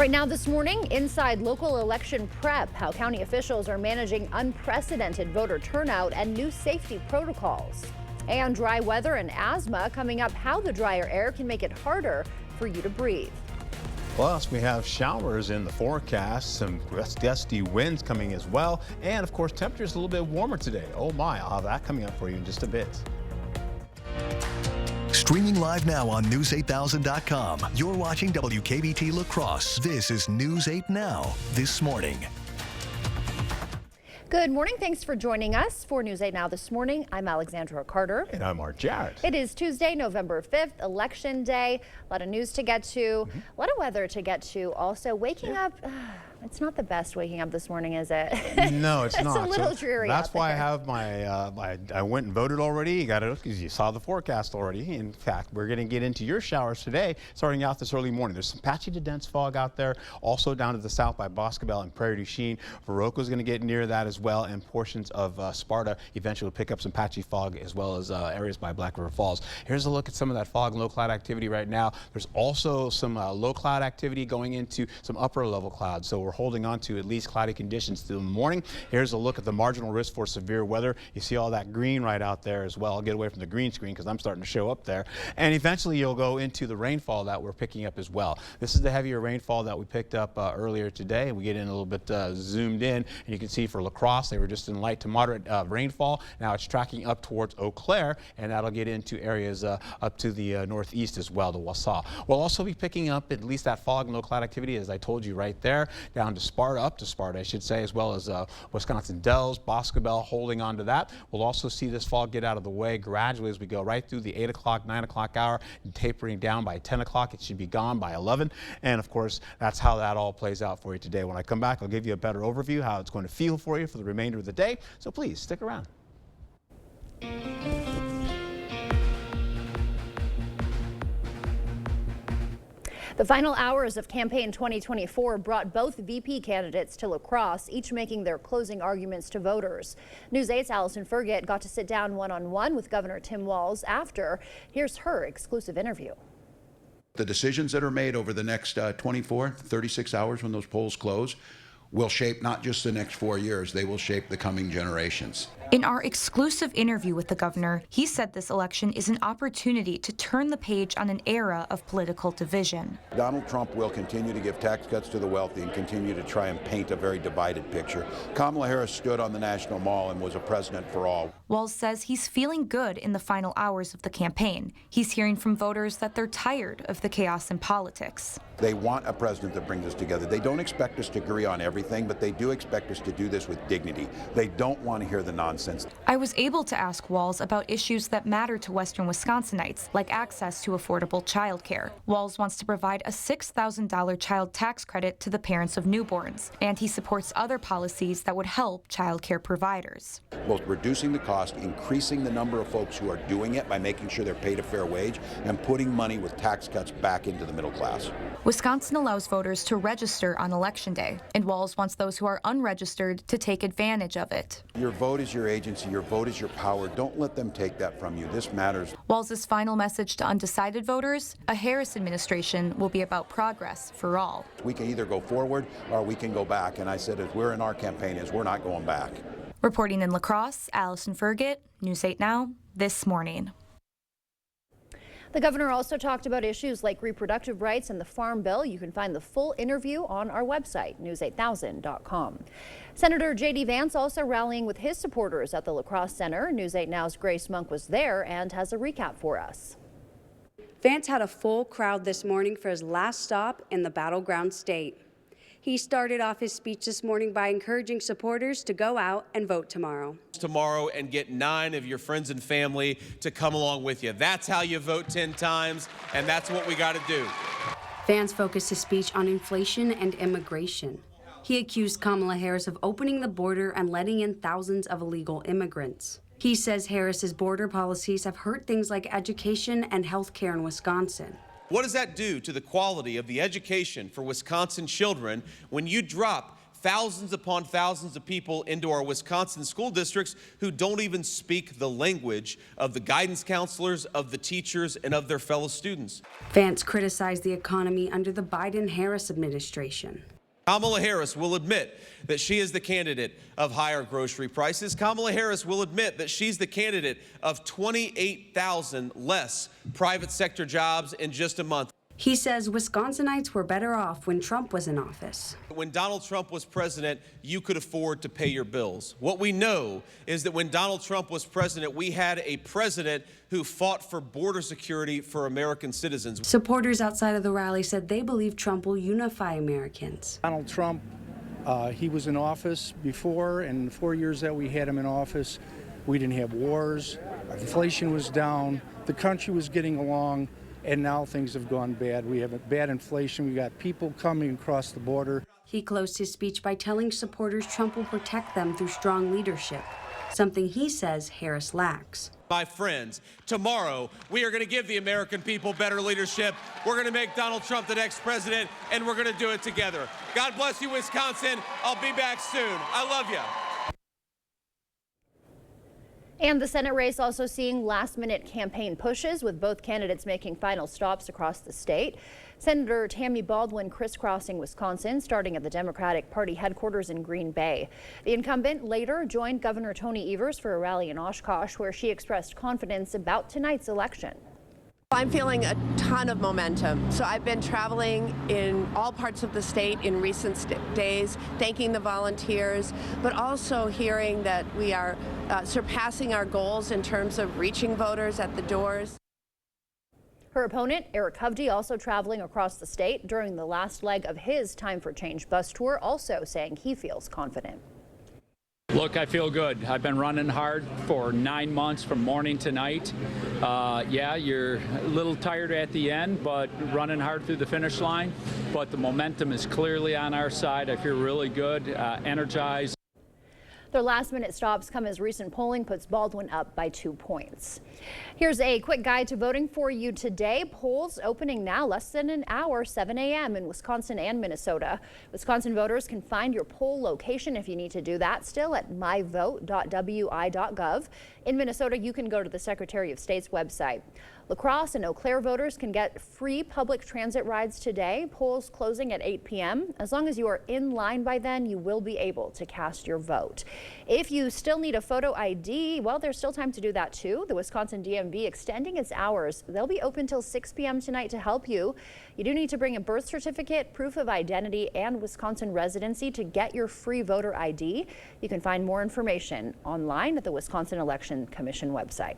Right now this morning, inside local election prep, how county officials are managing unprecedented voter turnout and new safety protocols. And dry weather and asthma coming up, how the drier air can make it harder for you to breathe. Plus, we have showers in the forecast, some gusty winds coming as well, and of course, temperatures a little bit warmer today. Oh my, I'll have that coming up for you in just a bit. Streaming live now on News8000.com. You're watching WKBT La Crosse. This is News 8 Now, this morning. Good morning. Thanks for joining us for News 8 Now this morning. I'm Alexandra Carter. And I'm Mark Jarrett. It is Tuesday, November 5th, Election Day. A lot of news to get to, a lot of weather to get to. Also, waking up, it's not the best waking up this morning, is it? No, it's not. It's a little dreary. That's why there. I have my, I went and voted already. You got it because you saw the forecast already. In fact, we're going to get into your showers today, starting out this early morning. There's some patchy to dense fog out there, also down to the south by Boscobel and Prairie du Chien. Viroqua is going to get near that as well, and portions of Sparta eventually will pick up some patchy fog as well as areas by Black River Falls. Here's a look at some of that fog and low cloud activity right now. There's also some low cloud activity going into some upper level clouds, so we're holding on to at least cloudy conditions through the morning. Here's a look at the marginal risk for severe weather. You see all that green right out there as well. I'll get away from the green screen because I'm starting to show up there. And eventually you'll go into the rainfall that we're picking up as well. This is the heavier rainfall that we picked up earlier today. We get in a little bit zoomed in, and you can see for La Crosse, they were just in light to moderate rainfall. Now it's tracking up towards Eau Claire, and that'll get into areas up to the northeast as well, to Wausau. We'll also be picking up at least that fog and low cloud activity, as I told you right there, down to Sparta, up to Sparta, I should say, as well as Wisconsin Dells, Boscobel, holding on to that. We'll also see this fog get out of the way gradually as we go right through the 8 o'clock, 9 o'clock hour, and tapering down by 10 o'clock. It should be gone by 11. And of course, that's how that all plays out for you today. When I come back, I'll give you a better overview how it's going to feel for you for the remainder of the day. So please stick around. The final hours of campaign 2024 brought both VP candidates to La Crosse, each making their closing arguments to voters. News 8's Allison Ferget got to sit down one-on-one with Governor Tim Walz after. Here's her exclusive interview. The decisions that are made over the next 24, 36 hours when those polls close will shape not just the next 4 years, they will shape the coming generations. In our exclusive interview with the governor, he said this election is an opportunity to turn the page on an era of political division. Donald Trump will continue to give tax cuts to the wealthy and continue to try and paint a very divided picture. Kamala Harris stood on the National Mall and was a president for all. Walz says he's feeling good in the final hours of the campaign. He's hearing from voters that they're tired of the chaos in politics. They want a president that brings us together. They don't expect us to agree on everything, but they do expect us to do this with dignity. They don't want to hear the nonsense. I was able to ask Walz about issues that matter to Western Wisconsinites, like access to affordable childcare. Walz wants to provide a $6,000 child tax credit to the parents of newborns, and he supports other policies that would help child care providers. Both reducing the cost, increasing the number of folks who are doing it by making sure they're paid a fair wage, and putting money with tax cuts back into the middle class. Wisconsin allows voters to register on Election Day, and Walz wants those who are unregistered to take advantage of it. Your vote is your agency, your vote is your power. Don't let them take that from you. This matters. Walz's final message to undecided voters: a Harris administration will be about progress for all. We can either go forward or we can go back, and I said as we're in our campaign is we're not going back. Reporting in La Crosse, Allison Ferget, News 8 Now, this morning. The governor also talked about issues like reproductive rights and the Farm Bill. You can find the full interview on our website, news8000.com. Senator J.D. Vance also rallying with his supporters at the La Crosse Center. News 8 Now's Grace Monk was there and has a recap for us. Vance had a full crowd this morning for his last stop in the battleground state. He started off his speech this morning by encouraging supporters to go out and vote tomorrow. Tomorrow and get 9 of your friends and family to come along with you. That's how you vote 10 times, and that's what we got to do. Vance focused his speech on inflation and immigration. He accused Kamala Harris of opening the border and letting in thousands of illegal immigrants. He says Harris's border policies have hurt things like education and health care in Wisconsin. What does that do to the quality of the education for Wisconsin children when you drop thousands upon thousands of people into our Wisconsin school districts who don't even speak the language of the guidance counselors, of the teachers, and of their fellow students. Vance criticized the economy under the Biden-Harris administration. Kamala Harris will admit that she is the candidate of higher grocery prices. Kamala Harris will admit that she's the candidate of 28,000 less private sector jobs in just a month. He says Wisconsinites were better off when Trump was in office. When Donald Trump was president, you could afford to pay your bills. What we know is that when Donald Trump was president, we had a president who fought for border security for American citizens. Supporters outside of the rally said they believe Trump will unify Americans. Donald Trump, he was in office before, and the 4 years that we had him in office, we didn't have wars, inflation was down, the country was getting along. And now things have gone bad. We have a bad inflation. We got people coming across the border. He closed his speech by telling supporters Trump will protect them through strong leadership, something he says Harris lacks. My friends, tomorrow we are going to give the American people better leadership. We're going to make Donald Trump the next president, and we're going to do it together. God bless you, Wisconsin. I'll be back soon. I love you. And the Senate race also seeing last-minute campaign pushes, with both candidates making final stops across the state. Senator Tammy Baldwin crisscrossing Wisconsin, starting at the Democratic Party headquarters in Green Bay. The incumbent later joined Governor Tony Evers for a rally in Oshkosh, where she expressed confidence about tonight's election. I'm feeling a ton of momentum. So I've been traveling in all parts of the state in recent days, thanking the volunteers, but also hearing that we are surpassing our goals in terms of reaching voters at the doors. Her opponent, Eric Hovde, also traveling across the state during the last leg of his Time for Change bus tour, also saying he feels confident. Look, I feel good. I've been running hard for 9 months from morning to night. Yeah, you're a little tired at the end, but running hard through the finish line. But the momentum is clearly on our side. I feel really good, energized. Their last-minute stops come as recent polling puts Baldwin up by 2 points. Here's a quick guide to voting for you today. Polls opening now, less than an hour, 7 a.m. in Wisconsin and Minnesota. Wisconsin voters can find your poll location if you need to do that still at myvote.wi.gov. In Minnesota, you can go to the Secretary of State's website. La Crosse and Eau Claire voters can get free public transit rides today. Polls closing at 8 p.m. As long as you are in line by then, you will be able to cast your vote. If you still need a photo ID, well, there's still time to do that too. The Wisconsin DMV extending its hours. They'll be open till 6 p.m. tonight to help you. You do need to bring a birth certificate, proof of identity, and Wisconsin residency to get your free voter ID. You can find more information online at the Wisconsin Election Commission website.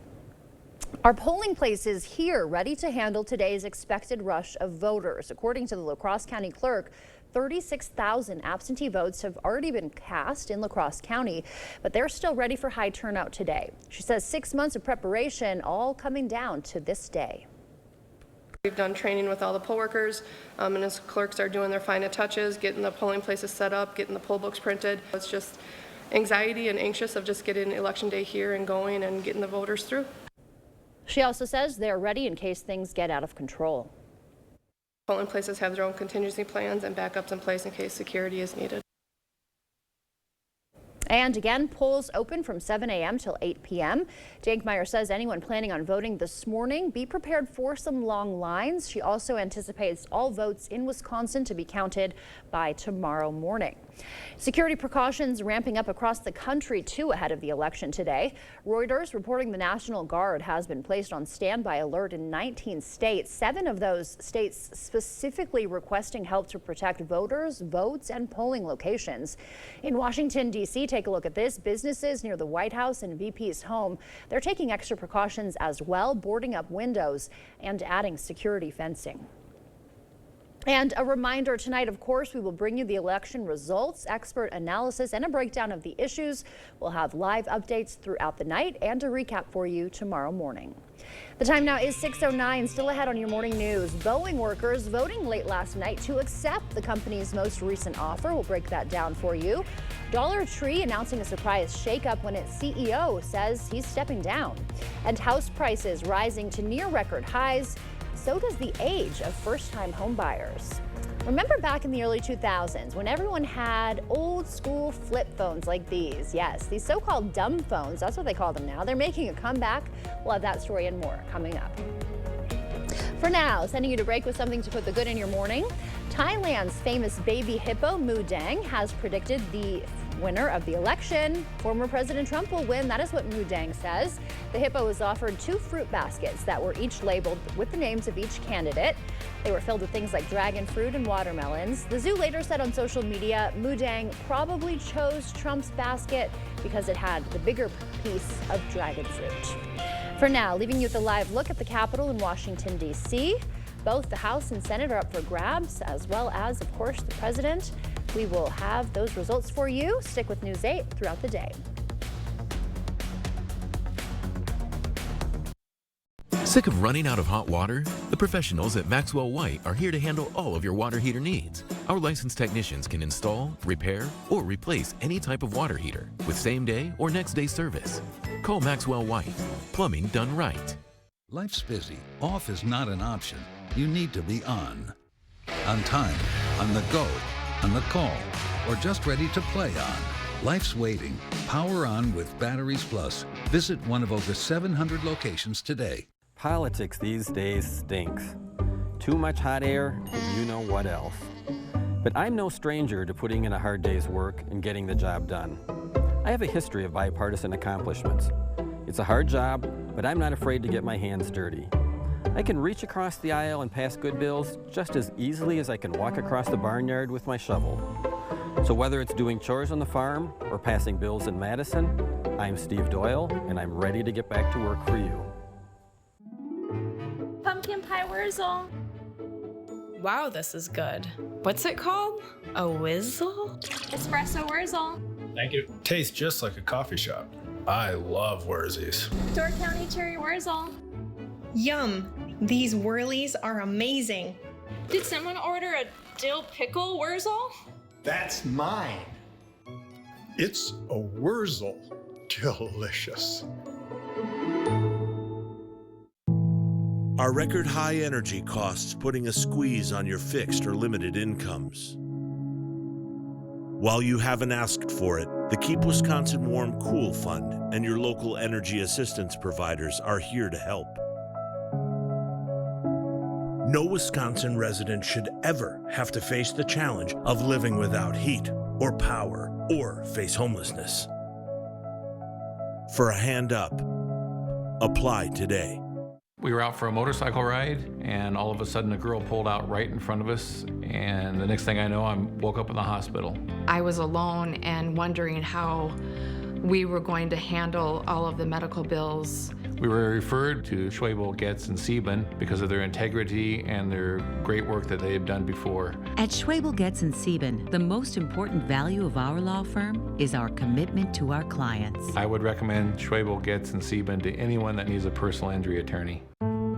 Our polling places here ready to handle today's expected rush of voters. According to the La Crosse County Clerk, 36,000 absentee votes have already been cast in La Crosse County, but they're still ready for high turnout today. She says 6 months of preparation all coming down to this day. We've done training with all the poll workers, and as clerks are doing their final touches, getting the polling places set up, getting the poll books printed. It's just anxiety and anxious of just getting election day here and going and getting the voters through. She also says they're ready in case things get out of control. Polling places have their own contingency plans and backups in place in case security is needed. And again, polls open from 7 a.m. till 8 p.m. Dankmeyer says anyone planning on voting this morning, be prepared for some long lines. She also anticipates all votes in Wisconsin to be counted by tomorrow morning. Security precautions ramping up across the country, too, ahead of the election today. Reuters reporting the National Guard has been placed on standby alert in 19 states, 7 of those states specifically requesting help to protect voters, votes, and polling locations. In Washington, D.C., take a look at this. Businesses near the White House and VP's home, they're taking extra precautions as well, boarding up windows and adding security fencing. And a reminder tonight, of course, we will bring you the election results, expert analysis, and a breakdown of the issues. We'll have live updates throughout the night and a recap for you tomorrow morning. The time now is 6:09. Still ahead on your morning news. Boeing workers voting late last night to accept the company's most recent offer. We'll break that down for you. Dollar Tree announcing a surprise shakeup when its CEO says he's stepping down. And house prices rising to near record highs. So does the age of first-time home buyers. Remember back in the early 2000s when everyone had old school flip phones like these? Yes, these so-called dumb phones, that's what they call them now. They're making a comeback. We'll have that story and more coming up. For now, sending you to break with something to put the good in your morning. Thailand's famous baby hippo, Mu Dang, has predicted the winner of the election. Former President Trump will win. That is what Mu Dang says. The hippo was offered 2 fruit baskets that were each labeled with the names of each candidate. They were filled with things like dragon fruit and watermelons. The zoo later said on social media, Mu Dang probably chose Trump's basket because it had the bigger piece of dragon fruit. For now, leaving you with a live look at the Capitol in Washington, D.C. Both the House and Senate are up for grabs, as well as, of course, the president. We will have those results for you. Stick with News 8 throughout the day. Sick of running out of hot water? The professionals at Maxwell White are here to handle all of your water heater needs. Our licensed technicians can install, repair, or replace any type of water heater with same-day or next-day service. Call Maxwell White. Plumbing done right. Life's busy. Off is not an option. You need to be on. On time, on the go, on the call, or just ready to play on. Life's waiting. Power on with Batteries Plus. Visit one of over 700 locations today. Politics these days stinks. Too much hot air, and you know what else. But I'm no stranger to putting in a hard day's work and getting the job done. I have a history of bipartisan accomplishments. It's a hard job, but I'm not afraid to get my hands dirty. I can reach across the aisle and pass good bills just as easily as I can walk across the barnyard with my shovel. So whether it's doing chores on the farm or passing bills in Madison, I'm Steve Doyle, and I'm ready to get back to work for you. Pumpkin pie Wurzel. Wow, this is good. What's it called? A Whizzle? Espresso Wurzel. Thank you. Tastes just like a coffee shop. I love Wurzies. Door County Cherry Wurzel. Yum! These whirlies are amazing. Did someone order a dill pickle Wurzel? That's mine. It's a Wurzel. Delicious. Are record high energy costs putting a squeeze on your fixed or limited incomes? While you haven't asked for it, the Keep Wisconsin Warm Cool Fund and your local energy assistance providers are here to help. No Wisconsin resident should ever have to face the challenge of living without heat or power or face homelessness. For a hand up, apply today. We were out for a motorcycle ride, and all of a sudden a girl pulled out right in front of us, and the next thing I know, I woke up in the hospital. I was alone and wondering how we were going to handle all of the medical bills. We were referred to Schwebel, Getz, and Sieben because of their integrity and their great work that they had done before. At Schwebel, Getz, and Sieben, the most important value of our law firm is our commitment to our clients. I would recommend Schwebel, Getz, and Sieben to anyone that needs a personal injury attorney.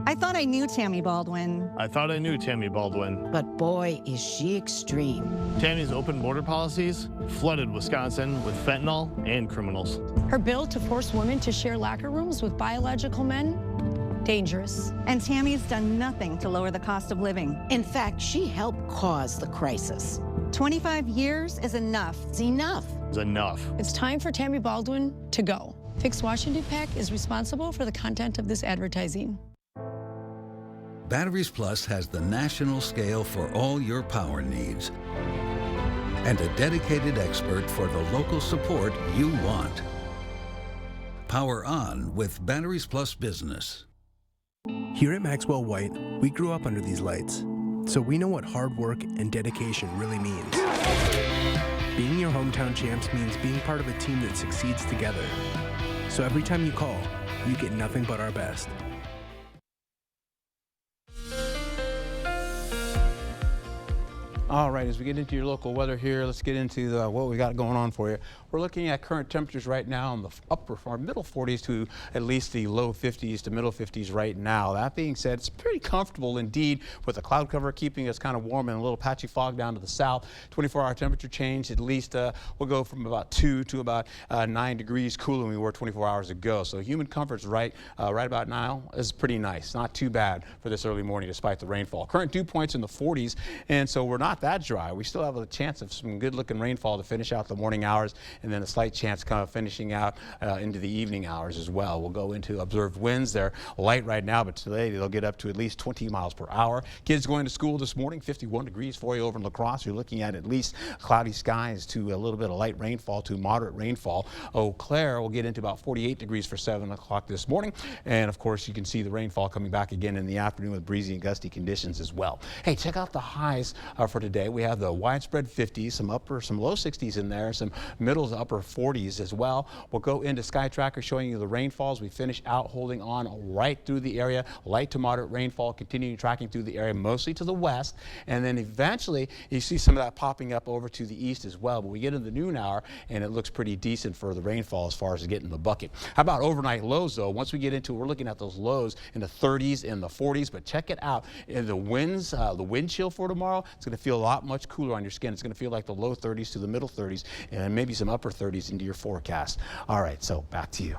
I thought I knew Tammy Baldwin. I thought I knew Tammy Baldwin. But boy, is she extreme. Tammy's open border policies flooded Wisconsin with fentanyl and criminals. Her bill to force women to share locker rooms with biological men, dangerous. And Tammy's done nothing to lower the cost of living. In fact, she helped cause the crisis. 25 years is enough. It's enough. It's enough. It's time for Tammy Baldwin to go. Fix Washington PAC is responsible for the content of this advertising. Batteries Plus has the national scale for all your power needs and a dedicated expert for the local support you want. Power on with Batteries Plus Business. Here at Maxwell White, we grew up under these lights, so we know what hard work and dedication really means. Being your hometown champs means being part of a team that succeeds together. So every time you call, you get nothing but our best. All right, as we get into your local weather here, let's get into what we got going on for you. we're looking at current temperatures right now in the upper or middle 40s to at least the low 50s to middle 50s right now. That being said, it's pretty comfortable indeed with the cloud cover keeping us kind of warm and a little patchy fog down to the south. 24-hour temperature change, at least we'll go from about 2 to about 9 degrees cooler than we were 24 hours ago. So human comfort's right about now is pretty nice. Not too bad for this early morning despite the rainfall. Current dew points in the 40s, and so we're not that dry. We still have a chance of some good looking rainfall to finish out the morning hours, and then a slight chance kind of finishing out into the evening hours as well. We'll go into observed winds. They're light right now, but today they'll get up to at least 20 miles per hour. Kids going to school this morning, 51 degrees for you over in La Crosse. You're looking at least cloudy skies to a little bit of light rainfall to moderate rainfall. Eau Claire will get into about 48 degrees for 7 o'clock this morning. And of course, you can see the rainfall coming back again in the afternoon with breezy and gusty conditions as well. Hey, check out the highs for today. We have the widespread 50s, some low 60s in there, some middle to upper 40s as well. We'll go into Sky Tracker showing you the rainfalls. We finish out holding on right through the area, light to moderate rainfall, continuing tracking through the area, mostly to the west. And then eventually you see some of that popping up over to the east as well. But we get in the noon hour and it looks pretty decent for the rainfall as far as getting the bucket. How about overnight lows though? Once we get into, we're looking at those lows in the 30s and the 40s, but check it out. In the winds, the wind chill for tomorrow, it's going to feel a lot much cooler on your skin. It's going to feel like the low 30s to the middle 30s and maybe some upper 30s into your forecast. All right, so back to you.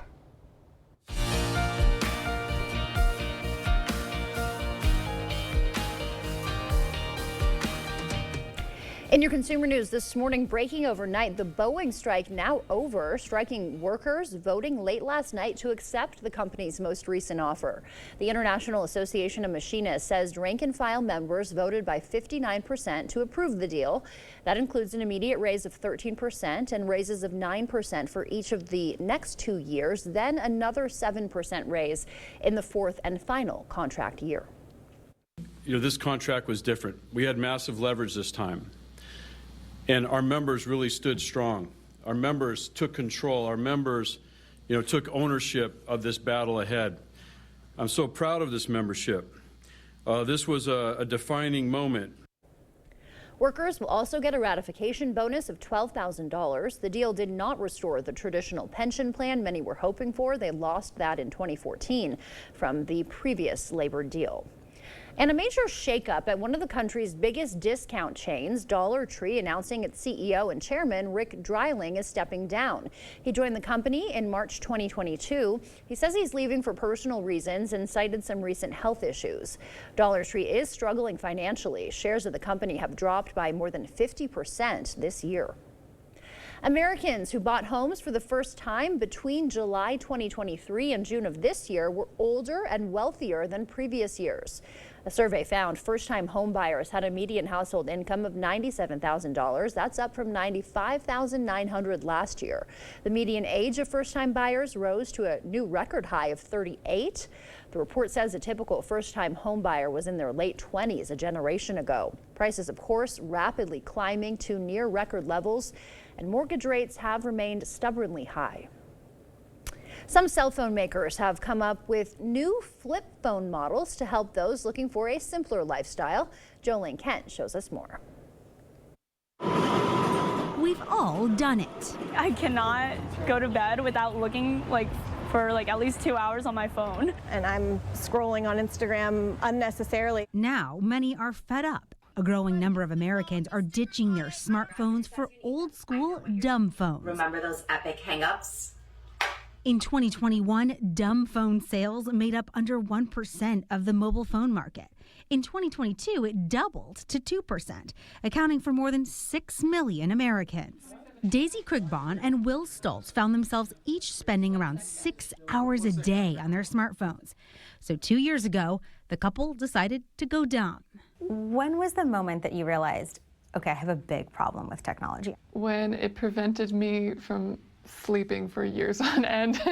In your consumer news this morning, breaking overnight, the Boeing strike now over. Striking workers voting late last night to accept the company's most recent offer. The International Association of Machinists says rank-and-file members voted by 59% to approve the deal. That includes an immediate raise of 13% and raises of 9% for each of the next 2 years, then another 7% raise in the fourth and final contract year. You know, this contract was different. We had massive leverage this time. And our members really stood strong. Our members took control. Our members, took ownership of this battle ahead. I'm so proud of this membership. This was a defining moment. Workers will also get a ratification bonus of $12,000. The deal did not restore the traditional pension plan many were hoping for. They lost that in 2014 from the previous labor deal. And a major shakeup at one of the country's biggest discount chains, Dollar Tree, announcing its CEO and chairman, Rick Dreiling, is stepping down. He joined the company in March 2022. He says he's leaving for personal reasons and cited some recent health issues. Dollar Tree is struggling financially. Shares of the company have dropped by more than 50% this year. Americans who bought homes for the first time between July 2023 and June of this year were older and wealthier than previous years. A survey found first-time home buyers had a median household income of $97,000. That's up from $95,900 last year. The median age of first-time buyers rose to a new record high of 38. The report says a typical first-time home buyer was in their late 20s a generation ago. Prices, of course, rapidly climbing to near record levels, and mortgage rates have remained stubbornly high. Some cell phone makers have come up with new flip phone models to help those looking for a simpler lifestyle. Jolene Kent shows us more. We've all done it. I cannot go to bed without looking for at least 2 hours on my phone. And I'm scrolling on Instagram unnecessarily. Now, many are fed up. A growing number of Americans are ditching their smartphones for old school dumb phones. Remember those epic hang-ups? In 2021, dumb phone sales made up under 1% of the mobile phone market. In 2022, it doubled to 2%, accounting for more than 6 million Americans. Daisy Krigbon and Will Stoltz found themselves each spending around 6 hours a day on their smartphones. So 2 years ago, the couple decided to go dumb. When was the moment that you realized, okay, I have a big problem with technology? When it prevented me from sleeping for years on end.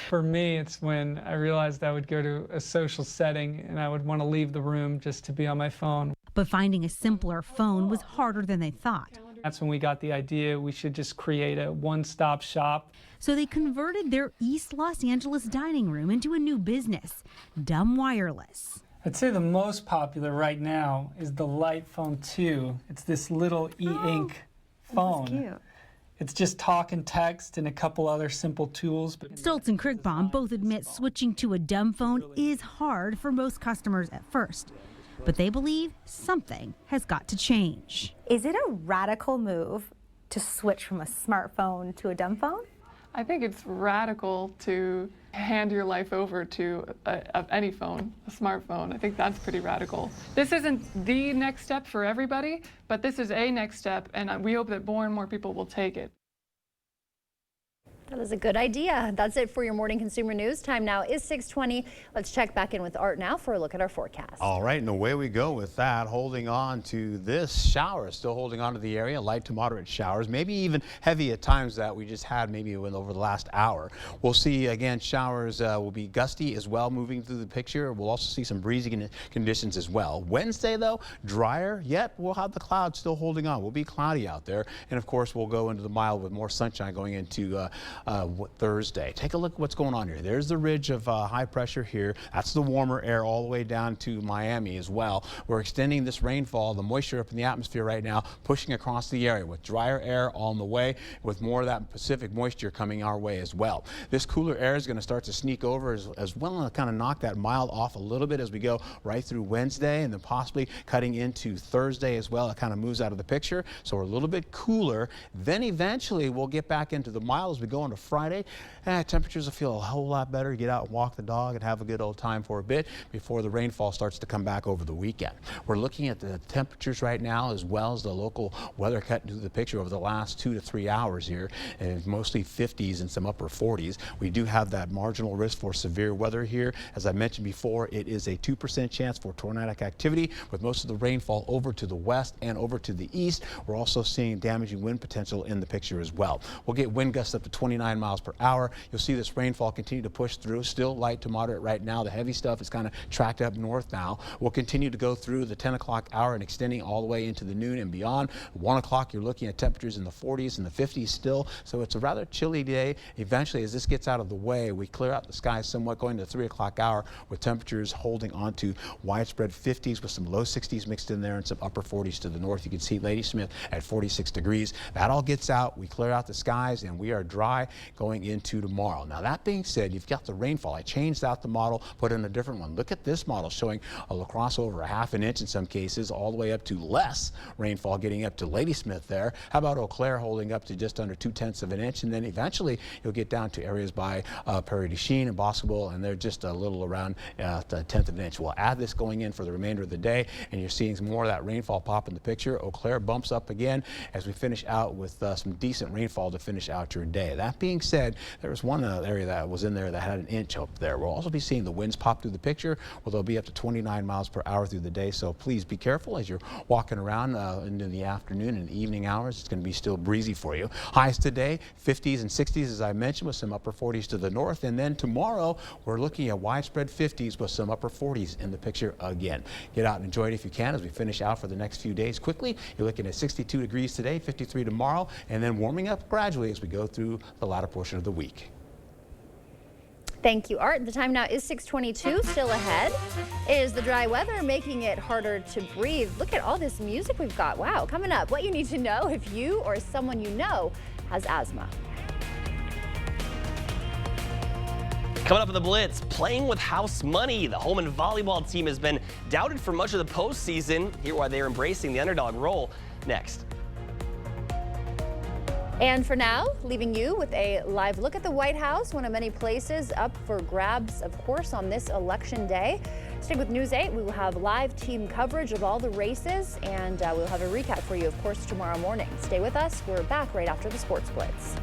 For me, it's when I realized I would go to a social setting and I would want to leave the room just to be on my phone. But finding a simpler phone was harder than they thought. That's when we got the idea we should just create a one-stop shop. So they converted their East Los Angeles dining room into a new business, Dumb Wireless. I'd say the most popular right now is the Light Phone 2. It's this little e-ink phone. That's cute. It's just talk and text and a couple other simple tools. Stoltz and Kriegbaum both admit switching to a dumb phone is hard for most customers at first. But they believe something has got to change. Is it a radical move to switch from a smartphone to a dumb phone? I think it's radical to hand your life over to any phone, a smartphone. I think that's pretty radical. This isn't the next step for everybody, but this is a next step, and we hope that more and more people will take it. That is a good idea. That's it for your morning consumer news. Time now is 6:20. Let's check back in with Art now for a look at our forecast. All right, and away we go with that. Holding on to this shower, still holding on to the area, light to moderate showers, maybe even heavy at times that we just had maybe over the last hour. We'll see again, showers will be gusty as well moving through the picture. We'll also see some breezy conditions as well. Wednesday though, drier, yet we'll have the clouds still holding on. We'll be cloudy out there. And of course, we'll go into the mild with more sunshine going into Thursday. Take a look at what's going on here. There's the ridge of high pressure here. That's the warmer air all the way down to Miami as well. We're extending this rainfall, the moisture up in the atmosphere right now, pushing across the area with drier air on the way, with more of that Pacific moisture coming our way as well. This cooler air is going to start to sneak over as well and kind of knock that mild off a little bit as we go right through Wednesday, and then possibly cutting into Thursday as well. It kind of moves out of the picture, so we're a little bit cooler. Then eventually we'll get back into the mild as we go into Friday. Temperatures will feel a whole lot better. Get out and walk the dog and have a good old time for a bit before the rainfall starts to come back over the weekend. We're looking at the temperatures right now as well as the local weather cut into the picture over the last 2 to 3 hours here, and mostly 50s and some upper 40s. We do have that marginal risk for severe weather here. As I mentioned before, it is a 2% chance for tornadic activity with most of the rainfall over to the west and over to the east. We're also seeing damaging wind potential in the picture as well. We'll get wind gusts up to 29 miles per hour. You'll see this rainfall continue to push through, still light to moderate right now. The heavy stuff is kind of tracked up north now. We'll continue to go through the 10 o'clock hour and extending all the way into the noon and beyond. 1 o'clock, you're looking at temperatures in the 40s and the 50s still, so it's a rather chilly day. Eventually, as this gets out of the way, we clear out the skies somewhat going to the 3 o'clock hour with temperatures holding on to widespread 50s with some low 60s mixed in there and some upper 40s to the north. You can see Ladysmith at 46 degrees. That all gets out. We clear out the skies and we are dry going into tomorrow. Now that being said, you've got the rainfall. I changed out the model, put in a different one. Look at this model showing a La Crosse over a half an inch in some cases, all the way up to less rainfall getting up to Ladysmith there. How about Eau Claire holding up to just under 2/10 of an inch, and then eventually you'll get down to areas by Prairie du Chien and Boscobel, and they're just a little around the 1/10 of an inch. We'll add this going in for the remainder of the day, and you're seeing more of that rainfall pop in the picture. Eau Claire bumps up again as we finish out with some decent rainfall to finish out your day. That being said, there was one area that was in there that had an inch up there. We'll also be seeing the winds pop through the picture, where they'll be up to 29 miles per hour through the day, so please be careful as you're walking around into the afternoon and evening hours. It's going to be still breezy for you. Highs today, 50s and 60s, as I mentioned, with some upper 40s to the north, and then tomorrow we're looking at widespread 50s with some upper 40s in the picture again. Get out and enjoy it if you can as we finish out for the next few days quickly. You're looking at 62 degrees today, 53 tomorrow, and then warming up gradually as we go through the latter portion of the week. Thank you, Art. The time now is 6:22. Still ahead is the dry weather making it harder to breathe. Look at all this music we've got. Wow. Coming up, what you need to know if you or someone you know has asthma. Coming up in the Blitz, playing with house money. The Holman volleyball team has been doubted for much of the postseason. Hear why they're embracing the underdog role next. And for now, leaving you with a live look at the White House, one of many places up for grabs, of course, on this election day. Stick with News 8. We will have live team coverage of all the races, and we'll have a recap for you, of course, tomorrow morning. Stay with us. We're back right after the Sports Blitz.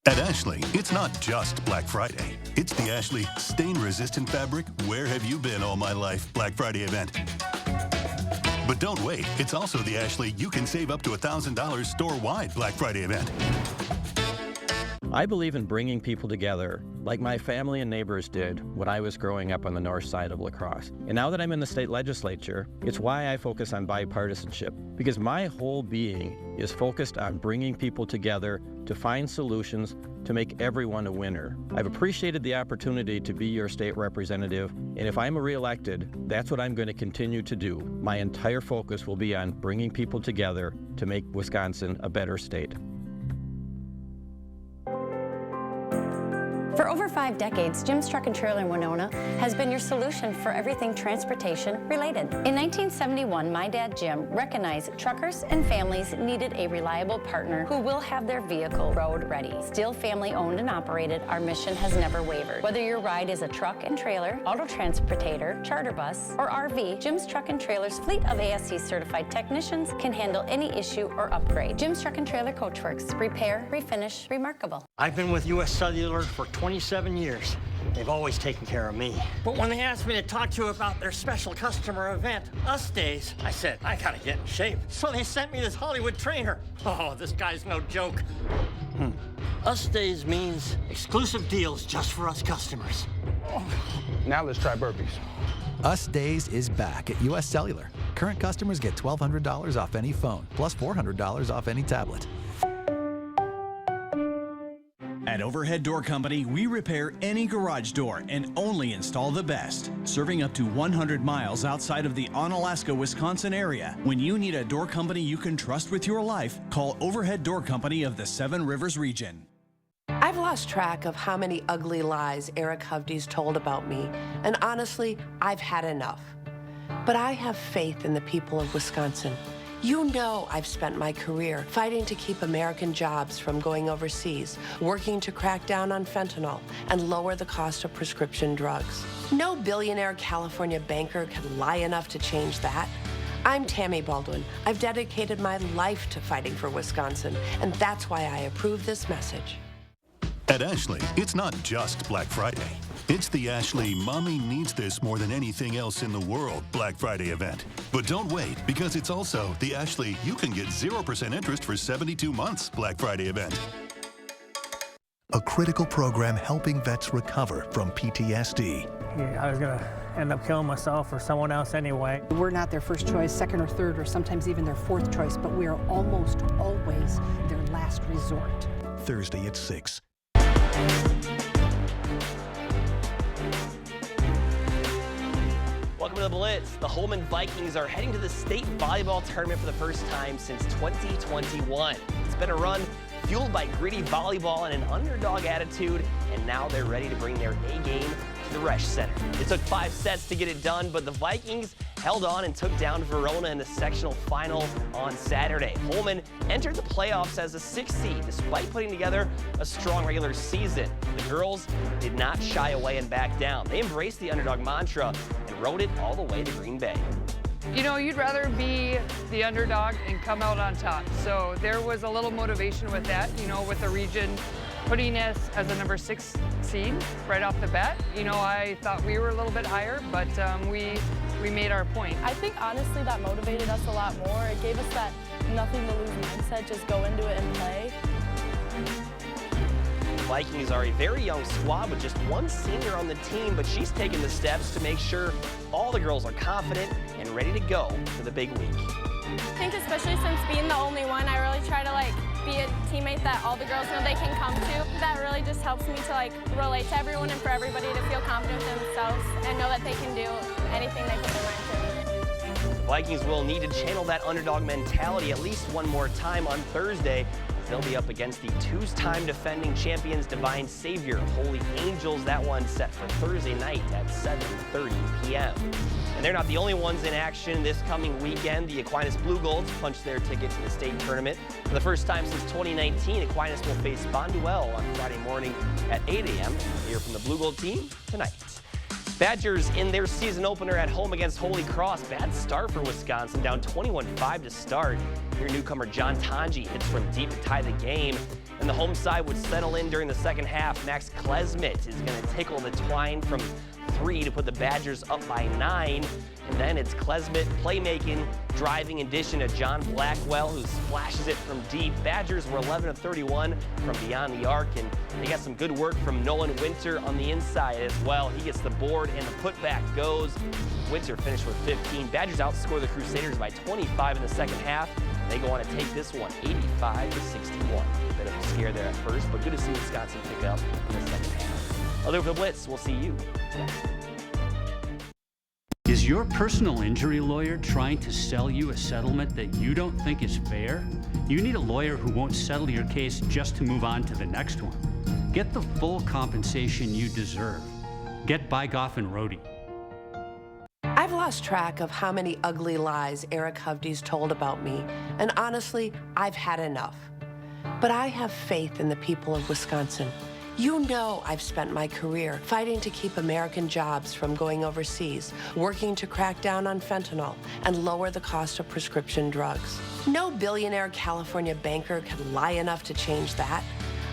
At Ashley, it's not just Black Friday. It's the Ashley stain-resistant fabric Where Have You Been All My Life Black Friday event. But don't wait. It's also the Ashley You Can Save Up to $1,000 store-wide Black Friday event. I believe in bringing people together, like my family and neighbors did when I was growing up on the north side of La Crosse. And now that I'm in the state legislature, it's why I focus on bipartisanship, because my whole being is focused on bringing people together to find solutions to make everyone a winner. I've appreciated the opportunity to be your state representative, and if I'm reelected, that's what I'm going to continue to do. My entire focus will be on bringing people together to make Wisconsin a better state. For over 5 decades, Jim's Truck and Trailer in Winona has been your solution for everything transportation related. In 1971, my dad Jim recognized truckers and families needed a reliable partner who will have their vehicle road ready. Still family owned and operated, our mission has never wavered. Whether your ride is a truck and trailer, auto transportator, charter bus, or RV, Jim's Truck and Trailer's fleet of ASC certified technicians can handle any issue or upgrade. Jim's Truck and Trailer Coachworks, repair, refinish, remarkable. I've been with U.S. Cellular for 27 years. They've always taken care of me. But when they asked me to talk to you about their special customer event, Us Days, I said, I gotta get in shape. So they sent me this Hollywood trainer. Oh, this guy's no joke. Us Days means exclusive deals just for us customers. Now let's try burpees. Us Days is back at U.S. Cellular. Current customers get $1,200 off any phone, plus $400 off any tablet. At Overhead Door Company, we repair any garage door and only install the best. Serving up to 100 miles outside of the Onalaska, Wisconsin area. When you need a door company you can trust with your life, call Overhead Door Company of the Seven Rivers region. I've lost track of how many ugly lies Eric Hovde's told about me, and honestly, I've had enough. But I have faith in the people of Wisconsin. You know I've spent my career fighting to keep American jobs from going overseas, working to crack down on fentanyl and lower the cost of prescription drugs. No billionaire California banker can lie enough to change that. I'm Tammy Baldwin. I've dedicated my life to fighting for Wisconsin, and that's why I approve this message. At Ashley, it's not just Black Friday. It's the Ashley Mommy Needs This More Than Anything Else in the World Black Friday event. But don't wait, because it's also the Ashley You Can Get 0% Interest for 72 Months Black Friday event. A critical program helping vets recover from PTSD. I was going to end up killing myself or someone else anyway. We're not their first choice, second or third, or sometimes even their fourth choice, but we are almost always their last resort. Thursday at 6. Welcome to the Blitz. The Holmen Vikings are heading to the state volleyball tournament for the first time since 2021. It's been a run fueled by gritty volleyball and an underdog attitude, and now they're ready to bring their A game to the Resch Center. It took 5 sets to get it done, but the Vikings held on and took down Verona in the sectional final on Saturday. Holmen entered the playoffs as a 6th seed despite putting together a strong regular season. The girls did not shy away and back down. They embraced the underdog mantra and rode it all the way to Green Bay. You know, you'd rather be the underdog and come out on top. So there was a little motivation with that, you know, with the region putting us as a number 6 seed right off the bat. You know, I thought we were a little bit higher, but we made our point. I think honestly that motivated us a lot more. It gave us that nothing to lose mindset, just go into it and play. The Vikings are a very young squad with just one senior on the team, but she's taken the steps to make sure all the girls are confident and ready to go for the big week. I think especially since being the only one, I really try to be a teammate that all the girls know they can come to. That really just helps me to relate to everyone and for everybody to feel confident in themselves and know that they can do anything they put their mind to. The Vikings will need to channel that underdog mentality at least one more time on Thursday. They'll be up against the 2-time defending champions Divine Savior Holy Angels. That one set for Thursday night at 7:30 p.m. And they're not the only ones in action this coming weekend. The Aquinas Blue Golds punched their ticket to the state tournament. For the first time since 2019, Aquinas will face Bonduelle on Friday morning at 8 a.m. Hear from the Blue Gold team tonight. Badgers in their season opener at home against Holy Cross. Bad start for Wisconsin, down 21-5 to start. Your newcomer John Tanji hits from deep to tie the game. And the home side would settle in during the second half. Max Klesmit is going to tickle the twine from 3 to put the Badgers up by 9. And then it's Klesmit playmaking, driving and dishing to John Blackwell, who splashes it from deep. Badgers were 11 of 31 from beyond the arc, and they got some good work from Nolan Winter on the inside as well. He gets the board and the putback goes. Winter finished with 15. Badgers outscore the Crusaders by 25 in the second half. They go on to take this one 85-61. Bit of a scare there at first, but good to see Wisconsin pick up in the second half. Other for the Blitz, we'll see you next. Is your personal injury lawyer trying to sell you a settlement that you don't think is fair? You need a lawyer who won't settle your case just to move on to the next one. Get the full compensation you deserve. Get Bygoff and Rohde. I've lost track of how many ugly lies Eric Hovdes told about me, and honestly, I've had enough. But I have faith in the people of Wisconsin. You know I've spent my career fighting to keep American jobs from going overseas, working to crack down on fentanyl and lower the cost of prescription drugs. No billionaire California banker can lie enough to change that.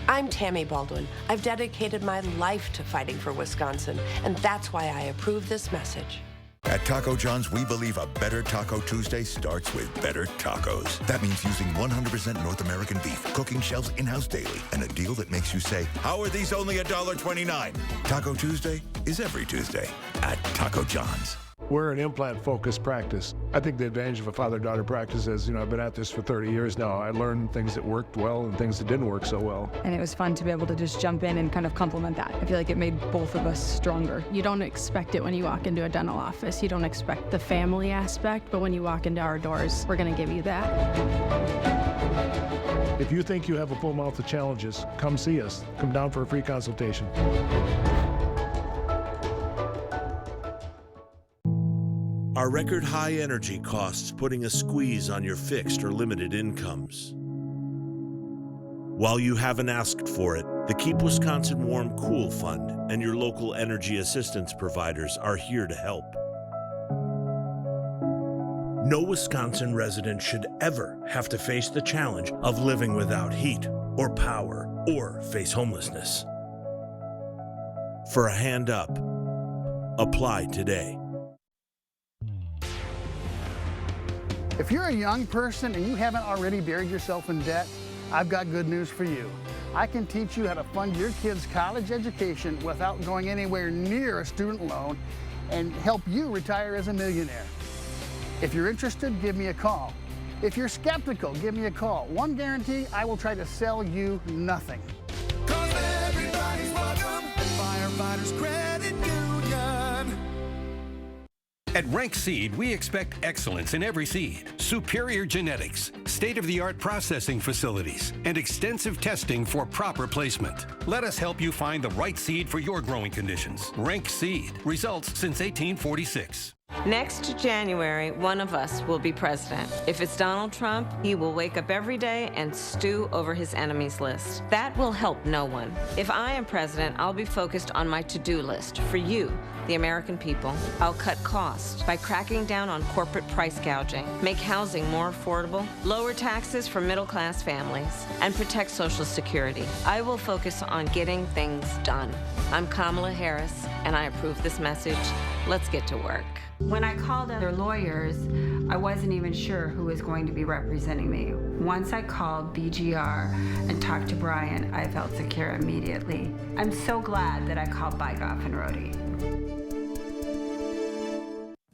I'm Tammy Baldwin. I've dedicated my life to fighting for Wisconsin, and that's why I approve this message. At Taco John's, we believe a better Taco Tuesday starts with better tacos. That means using 100% North American beef, cooking shells in-house daily, and a deal that makes you say, how are these only $1.29? Taco Tuesday is every Tuesday at Taco John's. We're an implant-focused practice. I think the advantage of a father-daughter practice is, I've been at this for 30 years now. I learned things that worked well and things that didn't work so well. And it was fun to be able to just jump in and kind of complement that. I feel like it made both of us stronger. You don't expect it when you walk into a dental office. You don't expect the family aspect, but when you walk into our doors, we're going to give you that. If you think you have a full mouth of challenges, come see us. Come down for a free consultation. Are record high energy costs putting a squeeze on your fixed or limited incomes? While you haven't asked for it, the Keep Wisconsin Warm Cool Fund and your local energy assistance providers are here to help. No Wisconsin resident should ever have to face the challenge of living without heat or power or face homelessness. For a hand up, apply today. If you're a young person and you haven't already buried yourself in debt, I've got good news for you. I can teach you how to fund your kids' college education without going anywhere near a student loan and help you retire as a millionaire. If you're interested, give me a call. If you're skeptical, give me a call. One guarantee, I will try to sell you nothing. 'Cause everybody's welcome at Firefighters Credit Union. At Rank Seed, we expect excellence in every seed, superior genetics, state-of-the-art processing facilities, and extensive testing for proper placement. Let us help you find the right seed for your growing conditions. Rank Seed, results since 1846. Next January, one of us will be president. If it's Donald Trump, he will wake up every day and stew over his enemies list. That will help no one. If I am president, I'll be focused on my to-do list for you, the American people. I'll cut costs by cracking down on corporate price gouging, make housing more affordable, lower taxes for middle-class families, and protect Social Security. I will focus on getting things done. I'm Kamala Harris, and I approve this message. Let's get to work. When I called other lawyers, I wasn't even sure who was going to be representing me. Once I called BGR and talked to Brian, I felt secure immediately. I'm so glad that I called Bygoff and Rohde.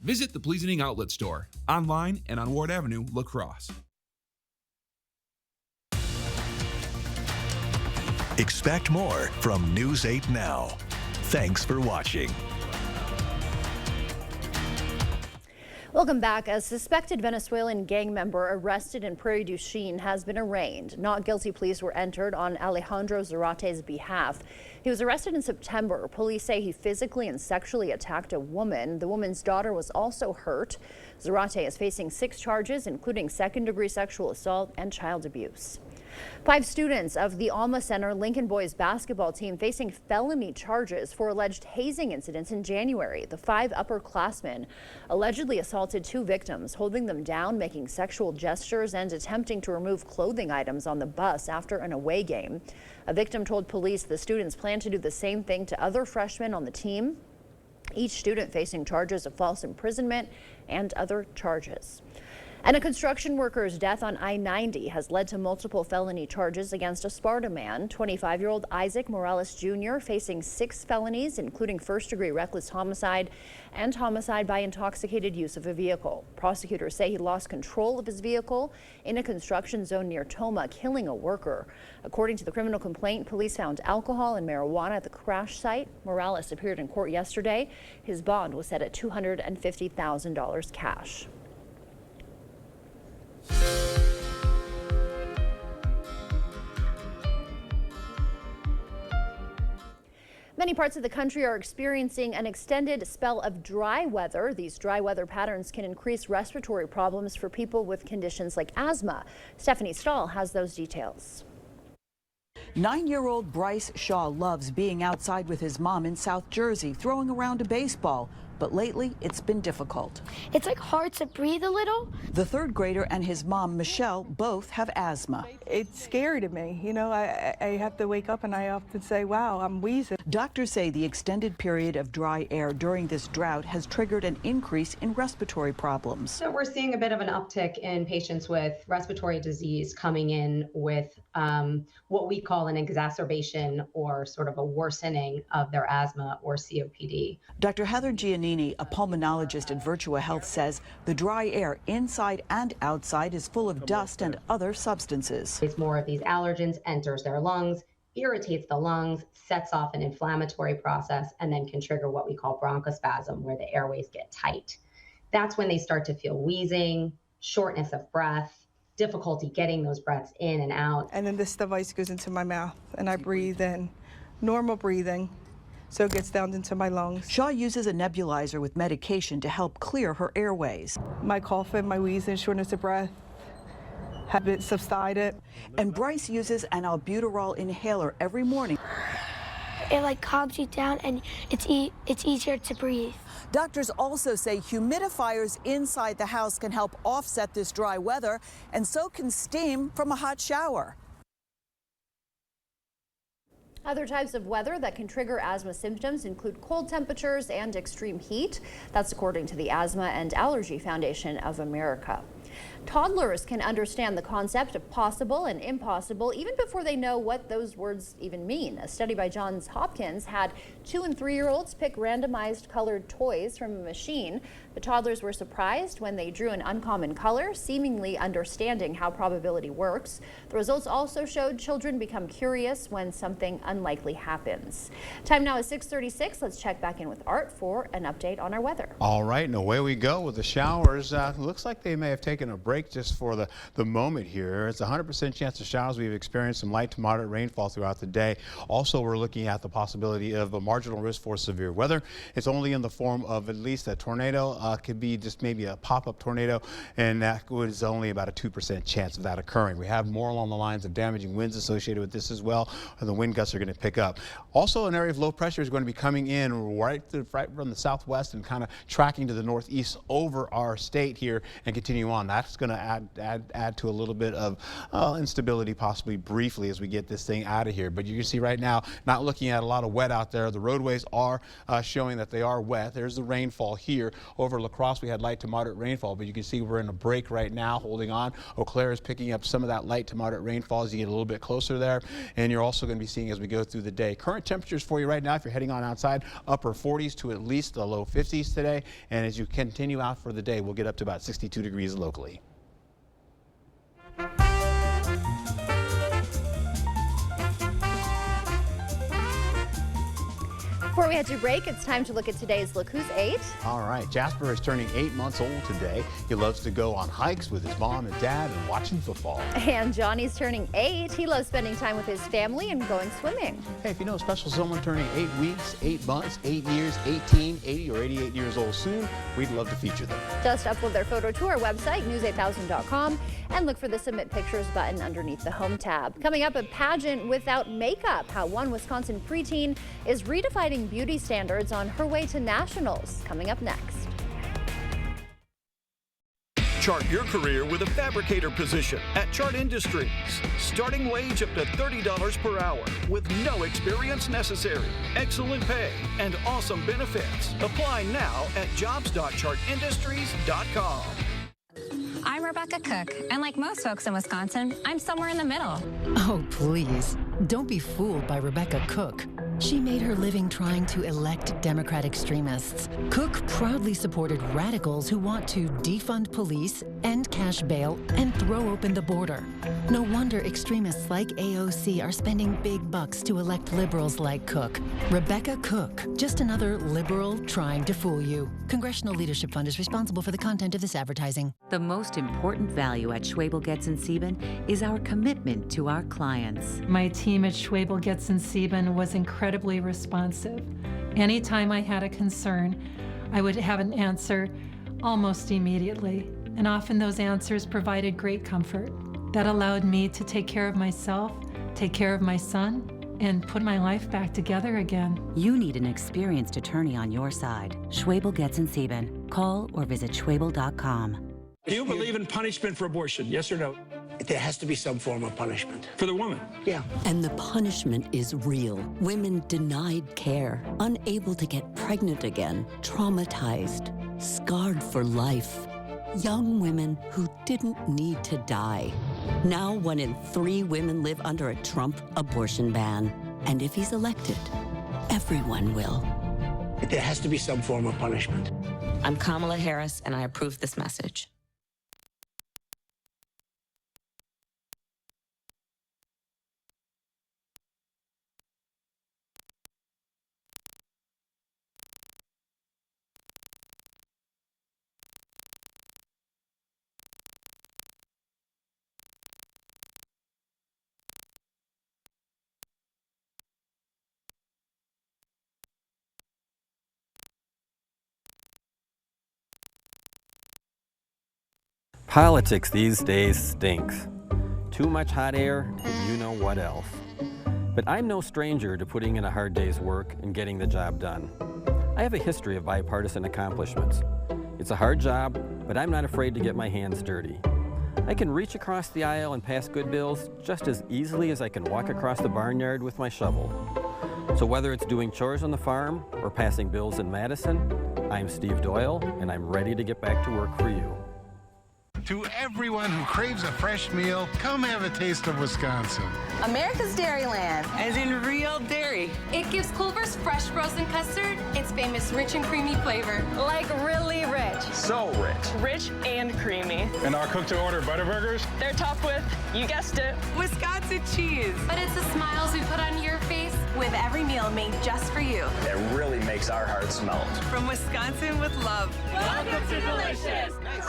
Visit the Pleasing Outlet Store, online and on Ward Avenue, La Crosse. Expect more from News 8 Now. Thanks for watching. Welcome back. A suspected Venezuelan gang member arrested in Prairie du Chien has been arraigned. Not guilty pleas were entered on Alejandro Zarate's behalf. He was arrested in September. Police say he physically and sexually attacked a woman. The woman's daughter was also hurt. Zarate is facing 6 charges, including second-degree sexual assault and child abuse. 5 students of the Alma Center Lincoln boys basketball team facing felony charges for alleged hazing incidents in January. The 5 upperclassmen allegedly assaulted 2 victims, holding them down, making sexual gestures, and attempting to remove clothing items on the bus after an away game. A victim told police the students plan to do the same thing to other freshmen on the team. Each student facing charges of false imprisonment and other charges. And a construction worker's death on I-90 has led to multiple felony charges against a Sparta man. 25-year-old Isaac Morales Jr. facing 6 felonies, including first-degree reckless homicide and homicide by intoxicated use of a vehicle. Prosecutors say he lost control of his vehicle in a construction zone near Tomah, killing a worker. According to the criminal complaint, police found alcohol and marijuana at the crash site. Morales appeared in court yesterday. His bond was set at $250,000 cash. Many parts of the country are experiencing an extended spell of dry weather. These dry weather patterns can increase respiratory problems for people with conditions like asthma. Stephanie Stahl has those details. 9-year-old Bryce Shaw loves being outside with his mom in South Jersey, throwing around a baseball. But lately, it's been difficult. It's like hard to breathe a little. The 3rd grader and his mom, Michelle, both have asthma. It's scary to me. You know, I have to wake up and I often say, wow, I'm wheezing. Doctors say the extended period of dry air during this drought has triggered an increase in respiratory problems. So we're seeing a bit of an uptick in patients with respiratory disease coming in with what we call an exacerbation or sort of a worsening of their asthma or COPD. Dr. Heather Giannini, a pulmonologist at Virtua Health, says the dry air inside and outside is full of dust and other substances. It's more of these allergens enters their lungs, irritates the lungs, sets off an inflammatory process, and then can trigger what we call bronchospasm, where the airways get tight. That's when they start to feel wheezing, shortness of breath, difficulty getting those breaths in and out. And then this device goes into my mouth and I breathe in, normal breathing, so it gets down into my lungs. Shaw uses a nebulizer with medication to help clear her airways. My coughing, my wheezing, shortness of breath have been subsided. And Bryce uses an albuterol inhaler every morning. It like calms you down and it's easier to breathe. Doctors also say humidifiers inside the house can help offset this dry weather, and so can steam from a hot shower. Other types of weather that can trigger asthma symptoms include cold temperatures and extreme heat. That's according to the Asthma and Allergy Foundation of America. Toddlers can understand the concept of possible and impossible even before they know what those words even mean. A study by Johns Hopkins had 2- and 3-year-olds pick randomized colored toys from a machine. The toddlers were surprised when they drew an uncommon color, seemingly understanding how probability works. The results also showed children become curious when something unlikely happens. Time now is 6:36. Let's check back in with Art for an update on our weather. All right, and away we go with the showers. Looks like they may have taken a break just for the moment here. It's a 100% chance of showers. We've experienced some light to moderate rainfall throughout the day. Also, we're looking at the possibility of a marginal risk for severe weather. It's only in the form of at least a tornado. Could be just maybe a pop-up tornado, and that was only about a 2% chance of that occurring. We have more along the lines of damaging winds associated with this as well, and the wind gusts are going to pick up. Also, an area of low pressure is going to be coming in right from the southwest and kind of tracking to the northeast over our state here and continue on. That's going to add to a little bit of instability, possibly briefly, as we get this thing out of here. But you can see right now, not looking at a lot of wet out there. The roadways are showing that they are wet. There's the rainfall here. Over La Crosse, we had light to moderate rainfall, but you can see we're in a break right now, holding on. Eau Claire is picking up some of that light to moderate rainfall as you get a little bit closer there. And you're also going to be seeing as we go through the day. Current temperatures for you right now, if you're heading on outside, upper 40s to at least the low 50s today. And as you continue out for the day, we'll get up to about 62 degrees locally. Before we head to break, it's time to look at today's Look Who's 8. All right, Jasper is turning 8 months old today. He loves to go on hikes with his mom and dad and watching football. And Johnny's turning 8. He loves spending time with his family and going swimming. Hey, if you know a special someone turning 8 weeks, 8 months, 8 years, 18, 80, or 88 years old soon, we'd love to feature them. Just upload their photo to our website, news8000.com, and look for the Submit Pictures button underneath the Home tab. Coming up, a pageant without makeup. How one Wisconsin preteen is redefining beauty standards on her way to nationals. Coming up next. Chart your career with a fabricator position at Chart Industries. Starting wage up to $30 per hour with no experience necessary. Excellent pay and awesome benefits. Apply now at jobs.chartindustries.com. I'm Rebecca Cook, and like most folks in Wisconsin, I'm somewhere in the middle. Oh, please. Don't be fooled by Rebecca Cook. She made her living trying to elect Democrat extremists. Cook proudly supported radicals who want to defund police, end cash bail, and throw open the border. No wonder extremists like AOC are spending big bucks to elect liberals like Cook. Rebecca Cook, just another liberal trying to fool you. Congressional Leadership Fund is responsible for the content of this advertising. The most important value at Schwebel Getz & Sieben is our commitment to our clients. My team at Schwebel Getz & Sieben was incredibly responsive. Anytime I had a concern, I would have an answer almost immediately, and often those answers provided great comfort. That allowed me to take care of myself, take care of my son, and put my life back together again. You need an experienced attorney on your side. Schwebel Getz & Sieben. Call or visit schwebel.com. Do you believe in punishment for abortion? Yes or no? There has to be some form of punishment. For the woman? Yeah. And the punishment is real. Women denied care, unable to get pregnant again, traumatized, scarred for life. Young women who didn't need to die. Now 1 in 3 women live under a Trump abortion ban. And if he's elected, everyone will. There has to be some form of punishment. I'm Kamala Harris, and I approve this message. Politics these days stinks. Too much hot air, and you know what else. But I'm no stranger to putting in a hard day's work and getting the job done. I have a history of bipartisan accomplishments. It's a hard job, but I'm not afraid to get my hands dirty. I can reach across the aisle and pass good bills just as easily as I can walk across the barnyard with my shovel. So whether it's doing chores on the farm or passing bills in Madison, I'm Steve Doyle, and I'm ready to get back to work for you. To everyone who craves a fresh meal, come have a taste of Wisconsin. America's Dairyland. As in real dairy. It gives Culver's fresh frozen custard its famous rich and creamy flavor. Like really rich. So rich. Rich and creamy. And our cook-to-order Butterburgers? They're topped with, you guessed it, Wisconsin cheese. But it's the smiles we put on your face with every meal made just for you. It really makes our hearts melt. From Wisconsin with love. Welcome to Delicious. Nice.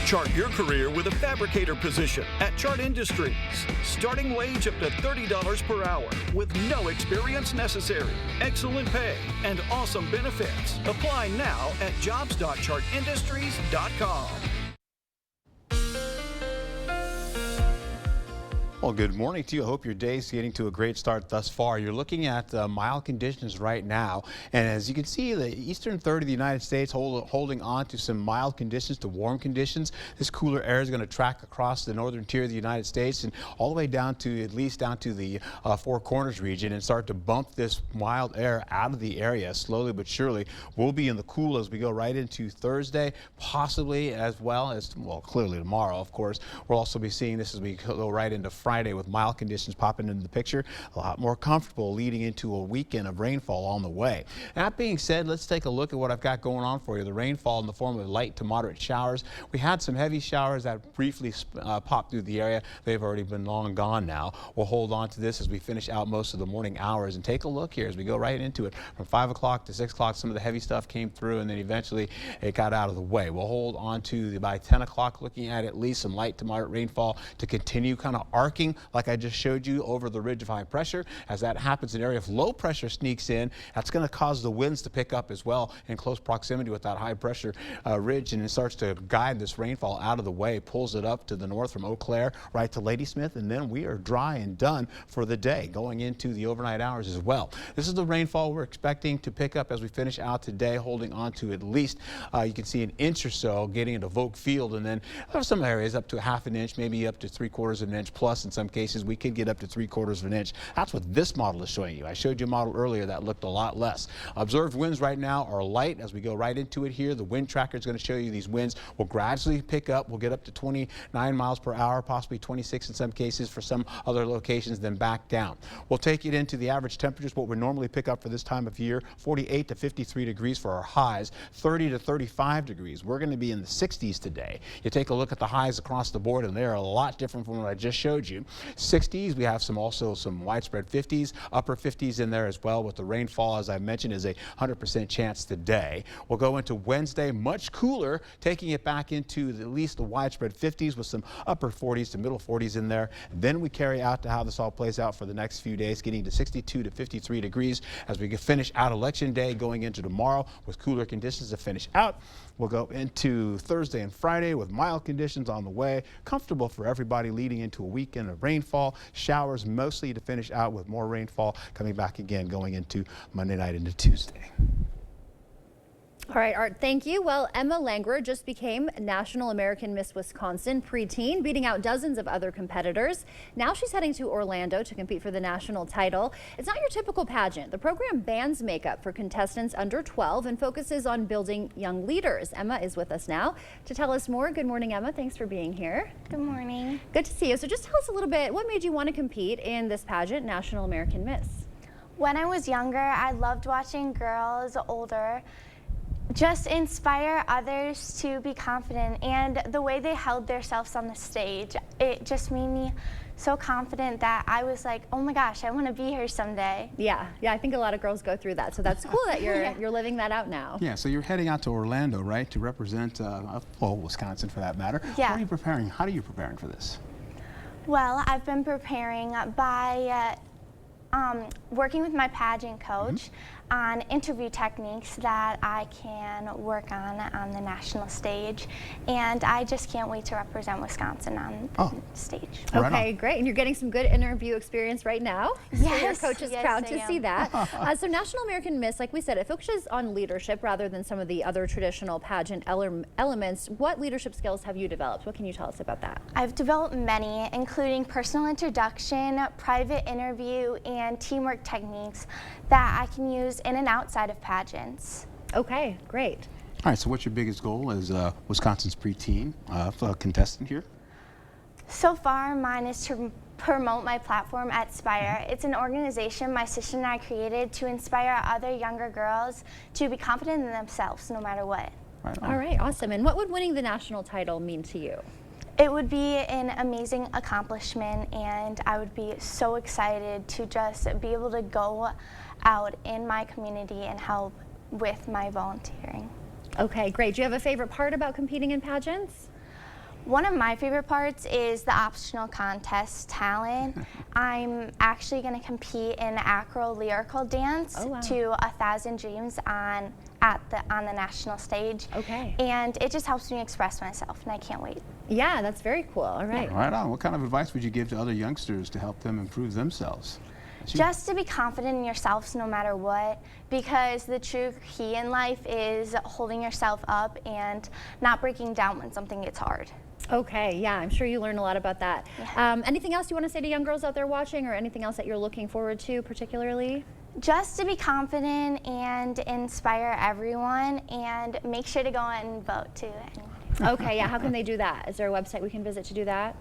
Chart your career with a fabricator position at Chart Industries. Starting wage up to $30 per hour with no experience necessary. Excellent pay and awesome benefits. Apply now at jobs.chartindustries.com. Well, good morning to you. I hope your day is getting to a great start thus far. You're looking at mild conditions right now. And as you can see, the eastern third of the United States holding on to some mild conditions to warm conditions. This cooler air is going to track across the northern tier of the United States and all the way down to at least down to the Four Corners region and start to bump this mild air out of the area slowly but surely. We'll be in the cool as we go right into Thursday, possibly as well as, well, clearly tomorrow, of course. We'll also be seeing this as we go right into Friday with mild conditions popping into the picture. A lot more comfortable leading into a weekend of rainfall on the way. That being said, let's take a look at what I've got going on for you. The rainfall in the form of light to moderate showers. We had some heavy showers that briefly popped through the area. They've already been long gone now. We'll hold on to this as we finish out most of the morning hours and take a look here as we go right into it. From 5 o'clock to 6 o'clock, some of the heavy stuff came through and then eventually it got out of the way. We'll hold on to by 10 o'clock looking at least some light to moderate rainfall to continue kind of arcing working, like I just showed you, over the ridge of high pressure. As that happens, an area of low pressure sneaks in. That's going to cause the winds to pick up as well in close proximity with that high pressure ridge, and it starts to guide this rainfall out of the way, pulls it up to the north from Eau Claire right to Ladysmith, and then we are dry and done for the day going into the overnight hours as well. This is the rainfall we're expecting to pick up as we finish out today, holding on to at least you can see an inch or so getting into Volk Field, and then there are some areas up to half an inch, maybe up to 3/4 of an inch plus. In some cases we could get up to 3/4 of an inch. That's what this model is showing you. I showed you a model earlier that looked a lot less. Observed winds right now are light. As we go right into it here, the wind tracker is going to show you these winds will gradually pick up. We'll get up to 29 miles per hour, possibly 26 in some cases for some other locations, then back down. We'll take it into the average temperatures, what we normally pick up for this time of year, 48 to 53 degrees for our highs, 30 to 35 degrees. We're going to be in the 60s today. You take a look at the highs across the board, and they're a lot different from what I just showed you. 60s, we have also some widespread 50s, upper 50s in there as well, with the rainfall, as I mentioned, is a 100% chance today. We'll go into Wednesday, much cooler, taking it back into at least the widespread 50s with some upper 40s to middle 40s in there. Then we carry out to how this all plays out for the next few days, getting to 62 to 53 degrees as we finish out election day, going into tomorrow with cooler conditions to finish out. We'll go into Thursday and Friday with mild conditions on the way, comfortable for everybody leading into a weekend of rainfall, showers mostly to finish out with more rainfall coming back again going into Monday night into Tuesday. All right, Art, thank you. Well, Emma Langwer just became National American Miss Wisconsin preteen, beating out dozens of other competitors. Now she's heading to Orlando to compete for the national title. It's not your typical pageant. The program bans makeup for contestants under 12 and focuses on building young leaders. Emma is with us now to tell us more. Good morning, Emma. Thanks for being here. Good morning. Good to see you. So just tell us a little bit, what made you want to compete in this pageant, National American Miss? When I was younger, I loved watching girls older just inspire others to be confident, and the way they held themselves on the stage, it just made me so confident that I was like, oh my gosh, I want to be here someday. Yeah, I think a lot of girls go through that, so that's cool that you're living that out now. Yeah, so you're heading out to Orlando, right, to represent Wisconsin for that matter. Yeah. How are you preparing? How are you preparing for this? Well, I've been preparing by working with my pageant coach on interview techniques that I can work on the national stage, and I just can't wait to represent Wisconsin on the stage. Okay, great, and you're getting some good interview experience right now. Yes, so your coach is proud to see that. So National American Miss, like we said, it focuses on leadership rather than some of the other traditional pageant elements. What leadership skills have you developed? What can you tell us about that? I've developed many, including personal introduction, private interview, and teamwork techniques that I can use in and outside of pageants. Okay, great. All right, so what's your biggest goal as Wisconsin's preteen contestant here? So far, mine is to promote my platform at Spire. It's an organization my sister and I created to inspire other younger girls to be confident in themselves no matter what. All right, awesome. And what would winning the national title mean to you? It would be an amazing accomplishment, and I would be so excited to just be able to go out in my community and help with my volunteering. Okay, great. Do you have a favorite part about competing in pageants? One of my favorite parts is the optional contest talent. I'm actually going to compete in acro-lyrical dance to 1,000 Dreams on the national stage. Okay. And it just helps me express myself, and I can't wait. Yeah, that's very cool. All right. Right on. What kind of advice would you give to other youngsters to help them improve themselves? Just to be confident in yourselves no matter what, because the true key in life is holding yourself up and not breaking down when something gets hard. Okay, yeah, I'm sure you learn a lot about that. Yeah. Anything else you want to say to young girls out there watching, or anything else that you're looking forward to particularly? Just to be confident and inspire everyone, and make sure to go and vote too. Okay, yeah, how can they do that? Is there a website we can visit to do that?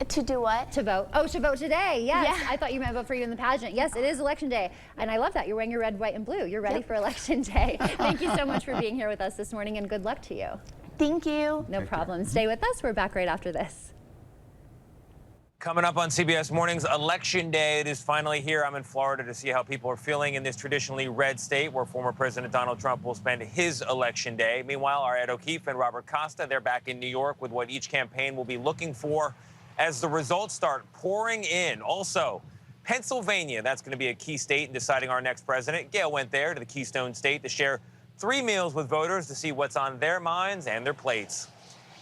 To do what? To vote. Oh, to vote today, yes. Yeah. I thought you meant vote for you in the pageant. Yes, it is election day, and I love that. You're wearing your red, white, and blue. You're ready for election day. Thank you so much for being here with us this morning, and good luck to you. Thank you. No problem. Stay with us. We're back right after this. Coming up on CBS Mornings, Election Day. It is finally here. I'm in Florida to see how people are feeling in this traditionally red state where former President Donald Trump will spend his election day. Meanwhile, our Ed O'Keefe and Robert Costa, they're back in New York with what each campaign will be looking for as the results start pouring in. Also, Pennsylvania, that's going to be a key state in deciding our next president. Gail went there to the Keystone State to share 3 meals with voters to see what's on their minds and their plates.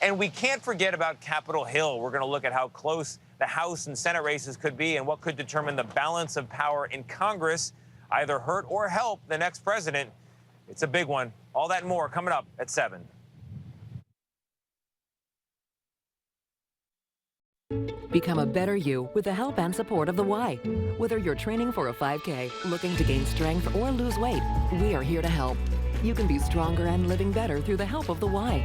And we can't forget about Capitol Hill. We're going to look at how close the House and Senate races could be and what could determine the balance of power in Congress, either hurt or help the next president. It's a big one. All that and more coming up at 7. Become a better you with the help and support of the Y. Whether you're training for a 5K, looking to gain strength, or lose weight, we are here to help. You can be stronger and living better through the help of the Y.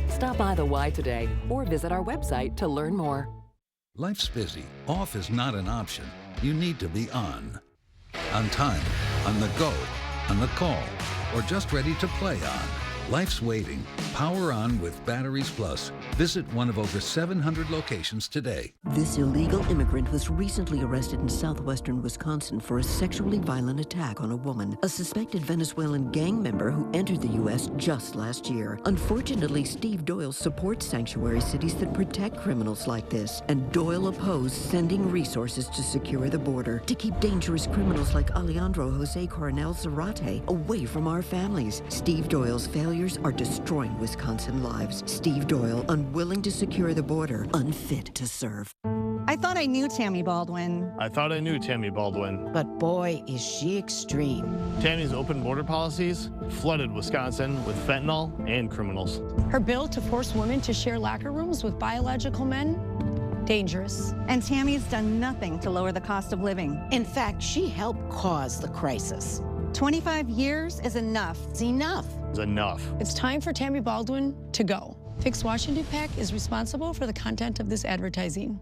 Stop by the Y today or visit our website to learn more. Life's busy. Off is not an option. You need to be on. On time, on the go, on the call, or just ready to play on. Life's waiting. Power on with Batteries Plus. Visit one of over 700 locations today. This illegal immigrant was recently arrested in southwestern Wisconsin for a sexually violent attack on a woman, a suspected Venezuelan gang member who entered the U.S. just last year. Unfortunately, Steve Doyle supports sanctuary cities that protect criminals like this, and Doyle opposed sending resources to secure the border to keep dangerous criminals like Alejandro Jose Coronel Zarate away from our families. Steve Doyle's failures are destroying Wisconsin lives. Steve Doyle, unwilling to secure the border, unfit to serve. I thought I knew Tammy Baldwin. I thought I knew Tammy Baldwin. But boy, is she extreme. Tammy's open border policies flooded Wisconsin with fentanyl and criminals. Her bill to force women to share locker rooms with biological men? Dangerous. And Tammy's done nothing to lower the cost of living. In fact, she helped cause the crisis. 25 years is enough. It's enough. It's enough. It's time for Tammy Baldwin to go. Fix Washington PAC is responsible for the content of this advertising.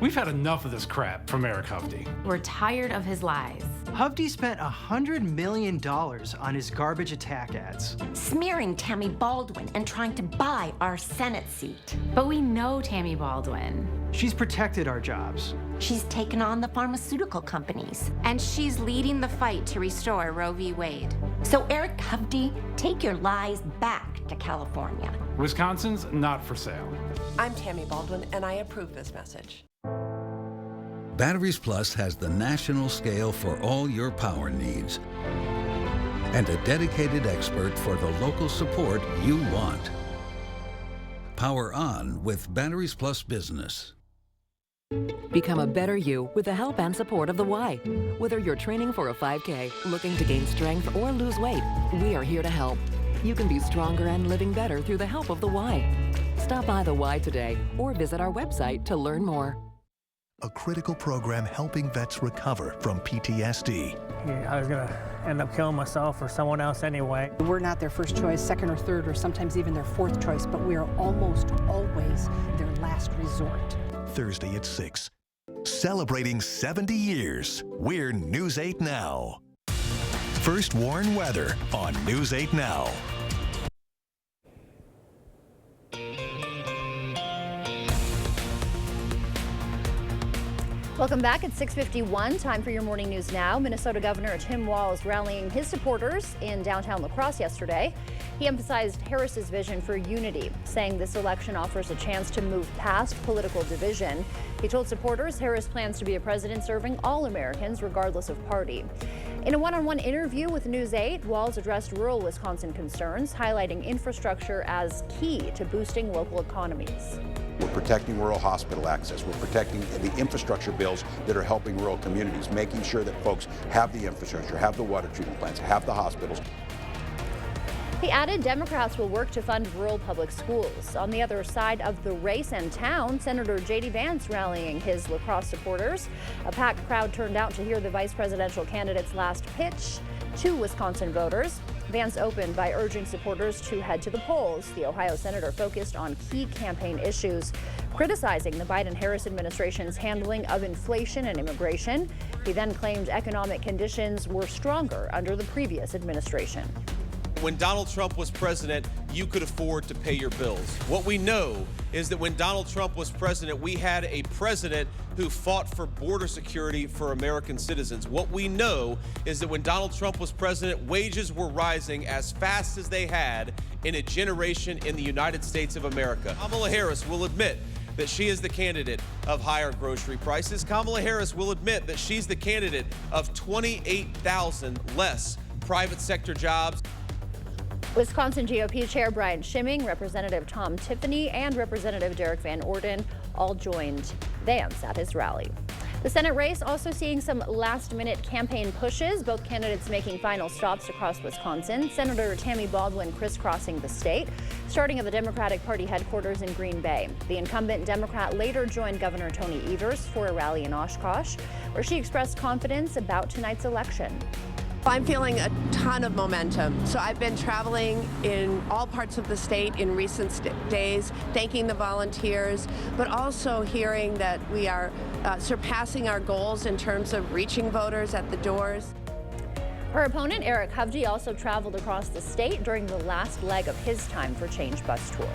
We've had enough of this crap from Eric Hovde. We're tired of his lies. Hovde spent $100 million on his garbage attack ads. Smearing Tammy Baldwin and trying to buy our Senate seat. But we know Tammy Baldwin. She's protected our jobs. She's taken on the pharmaceutical companies. And she's leading the fight to restore Roe v. Wade. So Eric Hovde, take your lies back to California. Wisconsin's not for sale. I'm Tammy Baldwin, and I approve this message. Batteries Plus has the national scale for all your power needs and a dedicated expert for the local support you want. Power on with Batteries Plus Business. Become a better you with the help and support of the Y. Whether you're training for a 5K, looking to gain strength, or lose weight, we are here to help. You can be stronger and living better through the help of the Y. Stop by the Y today or visit our website to learn more. A critical program helping vets recover from PTSD. I was going to end up killing myself or someone else anyway. We're not their first choice, second or third, or sometimes even their fourth choice, but we are almost always their last resort. Thursday at 6. Celebrating 70 years, we're News 8 Now. First Warn Weather on News 8 Now. Welcome back at 6:51. Time for your morning news now. Minnesota Governor Tim Walz rallying his supporters in downtown La Crosse yesterday. He emphasized Harris's vision for unity, saying this election offers a chance to move past political division. He told supporters Harris plans to be a president serving all Americans, regardless of party. In a one-on-one interview with News 8, Walz addressed rural Wisconsin concerns, highlighting infrastructure as key to boosting local economies. We're protecting rural hospital access. We're protecting the infrastructure bills that are helping rural communities, making sure that folks have the infrastructure, have the water treatment plants, have the hospitals. He added Democrats will work to fund rural public schools. On the other side of the race and town, Senator J.D. Vance rallying his La Crosse supporters. A packed crowd turned out to hear the vice presidential candidate's last pitch to Wisconsin voters. Vance opened by urging supporters to head to the polls. The Ohio senator focused on key campaign issues, criticizing the Biden-Harris administration's handling of inflation and immigration. He then claimed economic conditions were stronger under the previous administration. When Donald Trump was president, you could afford to pay your bills. What we know is that when Donald Trump was president, we had a president who fought for border security for American citizens. What we know is that when Donald Trump was president, wages were rising as fast as they had in a generation in the United States of America. Kamala Harris will admit that she is the candidate of higher grocery prices. Kamala Harris will admit that she's the candidate of 28,000 less private sector jobs. Wisconsin GOP Chair Brian Schimming, Representative Tom Tiffany, and Representative Derek Van Orden all joined Vance at his rally. The Senate race also seeing some last-minute campaign pushes, both candidates making final stops across Wisconsin. Senator Tammy Baldwin crisscrossing the state, starting at the Democratic Party headquarters in Green Bay. The incumbent Democrat later joined Governor Tony Evers for a rally in Oshkosh, where she expressed confidence about tonight's election. I'm feeling a ton of momentum. So I've been traveling in all parts of the state in recent days, thanking the volunteers, but also hearing that we are surpassing our goals in terms of reaching voters at the doors. Her opponent, Eric Hovde, also traveled across the state during the last leg of his Time for Change bus tour.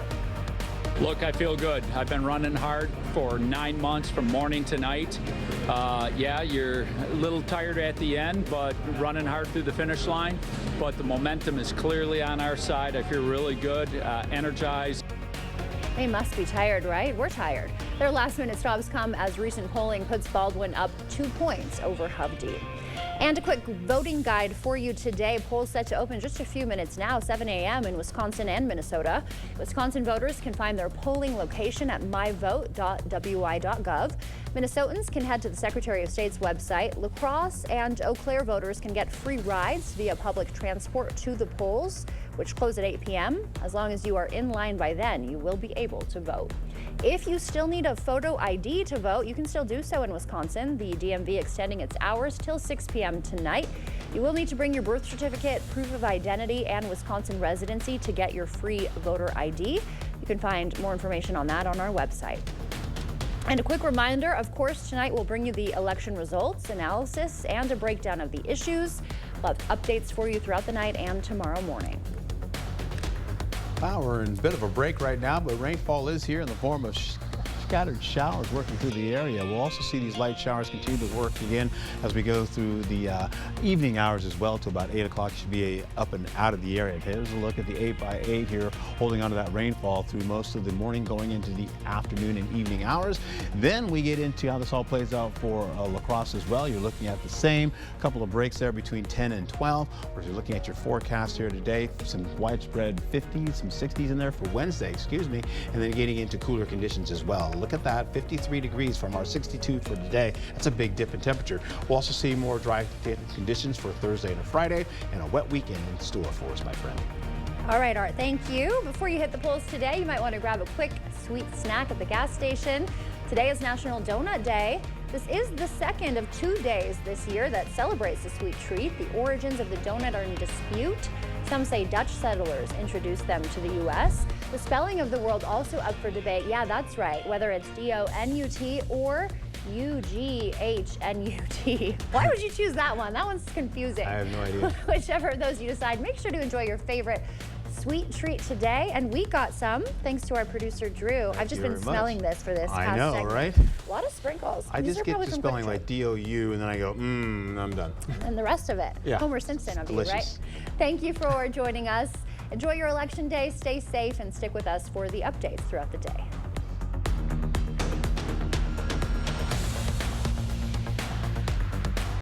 Look, I feel good. I've been running hard for 9 months from morning to night. Yeah, you're a little tired at the end, but running hard through the finish line. But the momentum is clearly on our side. I feel really good, energized. They must be tired, right? We're tired. Their last-minute stops come as recent polling puts Baldwin up 2 points over Hovde. And a quick voting guide for you today. Polls set to open just a few minutes now, 7 a.m. in Wisconsin and Minnesota. Wisconsin voters can find their polling location at myvote.wi.gov. Minnesotans can head to the Secretary of State's website. La Crosse and Eau Claire voters can get free rides via public transport to the polls, which close at 8 p.m. As long as you are in line by then, you will be able to vote. If you still need a photo ID to vote, you can still do so in Wisconsin. The DMV extending its hours till 6 p.m. tonight. You will need to bring your birth certificate, proof of identity, and Wisconsin residency to get your free voter ID. You can find more information on that on our website. And a quick reminder, of course, tonight we'll bring you the election results, analysis, and a breakdown of the issues. We'll have updates for you throughout the night and tomorrow morning. Wow, we're in a bit of a break right now, but rainfall is here in the form of scattered showers working through the area. We'll also see these light showers continue to work again as we go through the evening hours as well to about 8 o'clock. Should be up and out of the area. Here's a look at the 8x8 here, holding on to that rainfall through most of the morning going into the afternoon and evening hours. Then we get into how this all plays out for La Crosse as well. You're looking at the same couple of breaks there between 10 and 12. Or you're looking at your forecast here today, some widespread 50s, some 60s in there for Wednesday, and then getting into cooler conditions as well. Look at that, 53 degrees from our 62 for today. That's a big dip in temperature. We'll also see more dry conditions for Thursday and Friday, and a wet weekend in store for us, my friend. All right, Art, thank you. Before you hit the polls today, you might want to grab a quick sweet snack at the gas station. Today is National Donut Day. This is the second of 2 days this year that celebrates the sweet treat. The origins of the donut are in dispute. Some say Dutch settlers introduced them to the U.S. The spelling of the word also up for debate. Yeah, that's right. Whether it's D-O-N-U-T or U-G-H-N-U-T. Why would you choose that one? That one's confusing. I have no idea. Whichever of those you decide, make sure to enjoy your favorite sweet treat today, and we got some thanks to our producer Drew. I've just been smelling this for this past segment. Right? A lot of sprinkles. I just get to spelling like D-O-U, and then I go, I'm done. And the rest of it, yeah. Homer Simpson of you, right? Thank you for joining us. Enjoy your election day, stay safe, and stick with us for the updates throughout the day.